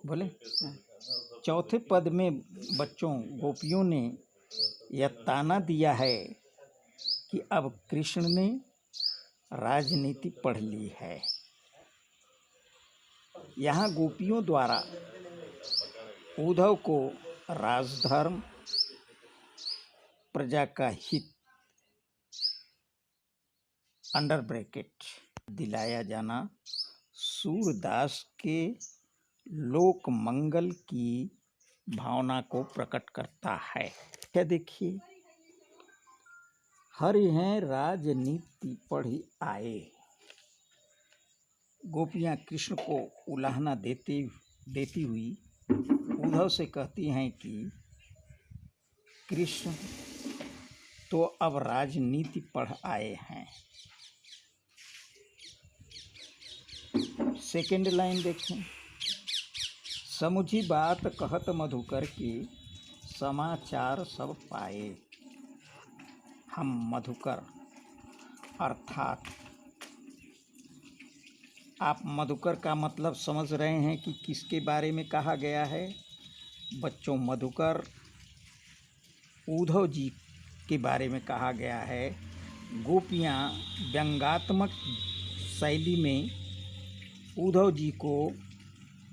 बोले चौथे पद में बच्चों गोपियों ने यह ताना दिया है कि अब कृष्ण ने राजनीति पढ़ ली है। यहाँ गोपियों द्वारा उद्धव को राजधर्म, प्रजा का हित अंडर ब्रैकेट दिलाया जाना सूरदास के लोक मंगल की भावना को प्रकट करता है। क्या देखिए, हरि हैं राजनीति पढ़ी आए। गोपियाँ कृष्ण को उलाहना देती हुई उद्धव से कहती हैं कि कृष्ण तो अब राजनीति पढ़ आए हैं। सेकेंड लाइन देखें, समुझी बात कहत मधुकर की समाचार सब पाए। हम मधुकर अर्थात आप मधुकर का मतलब समझ रहे हैं कि किसके बारे में कहा गया है बच्चों। मधुकर उद्धव जी के बारे में कहा गया है। गोपियाँ व्यंग्यात्मक शैली में उद्धव जी को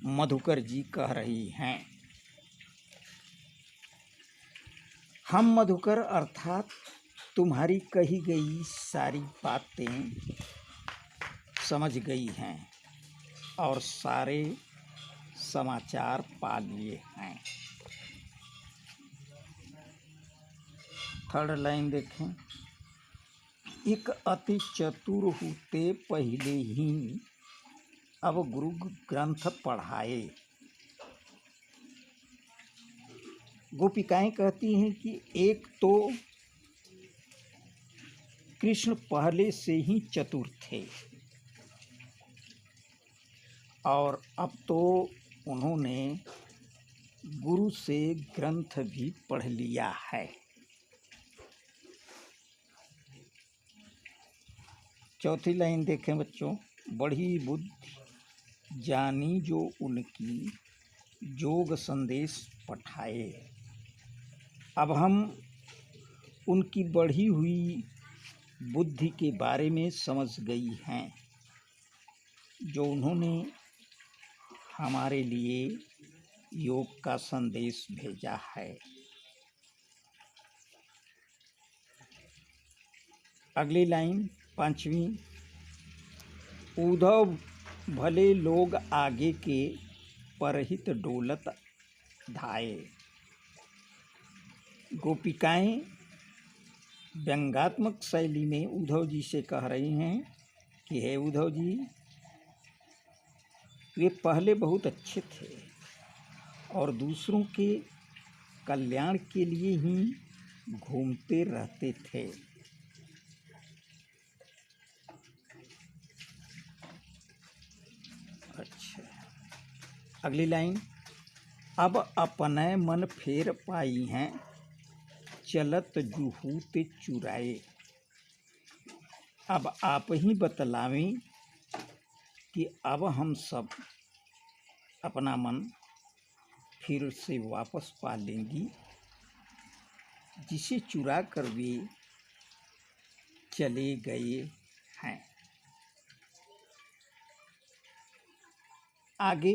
मधुकर जी कह रही हैं। हम मधुकर अर्थात तुम्हारी कही गई सारी बातें समझ गई हैं और सारे समाचार पा लिए हैं। थर्ड लाइन देखें, एक अति चतुर होते पहले ही अब गुरु ग्रंथ पढ़ाए। गोपिकाएं कहती हैं कि एक तो कृष्ण पहले से ही चतुर थे और अब तो उन्होंने गुरु से ग्रंथ भी पढ़ लिया है। चौथी लाइन देखें बच्चों, बड़ी बुद्धि जानी जो उनकी जोग संदेश पठाए। अब हम उनकी बढ़ी हुई बुद्धि के बारे में समझ गई हैं जो उन्होंने हमारे लिए योग का संदेश भेजा है। अगली लाइन पांचवी, उद्धव भले लोग आगे के परहित डोलत धाये। गोपिकाएं व्यंग्यात्मक शैली में उद्धव जी से कह रही हैं कि हे उद्धव जी, वे पहले बहुत अच्छे थे और दूसरों के कल्याण के लिए ही घूमते रहते थे। अच्छा, अगली लाइन, अब अपने मन फेर पाई हैं चलत जुहूते चुराए। अब आप ही बतलावें कि अब हम सब अपना मन फिर से वापस पा लेंगी जिसे चुरा कर वे चले गए हैं। आगे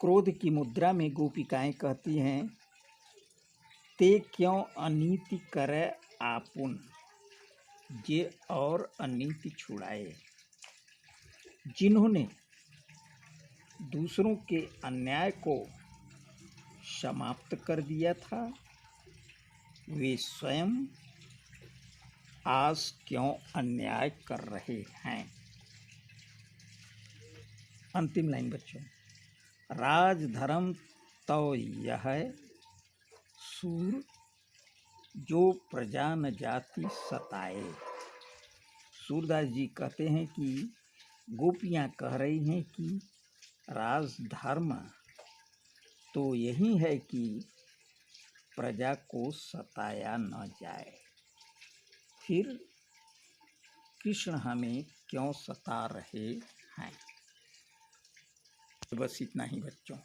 क्रोध की मुद्रा में गोपिकाएं कहती हैं, ते क्यों अनीति करे आपुन जे और अनीति छुड़ाए। जिन्होंने दूसरों के अन्याय को समाप्त कर दिया था वे स्वयं आज क्यों अन्याय कर रहे हैं। अंतिम लाइन बच्चों, राजधर्म तो यह सूर जो प्रजा न जाति सताए। सूरदास जी कहते हैं कि गोपियाँ कह रही हैं कि राजधर्म तो यही है कि प्रजा को सताया न जाए। फिर कृष्ण हमें क्यों सता रहे हैं। बस इतना ही बच्चों।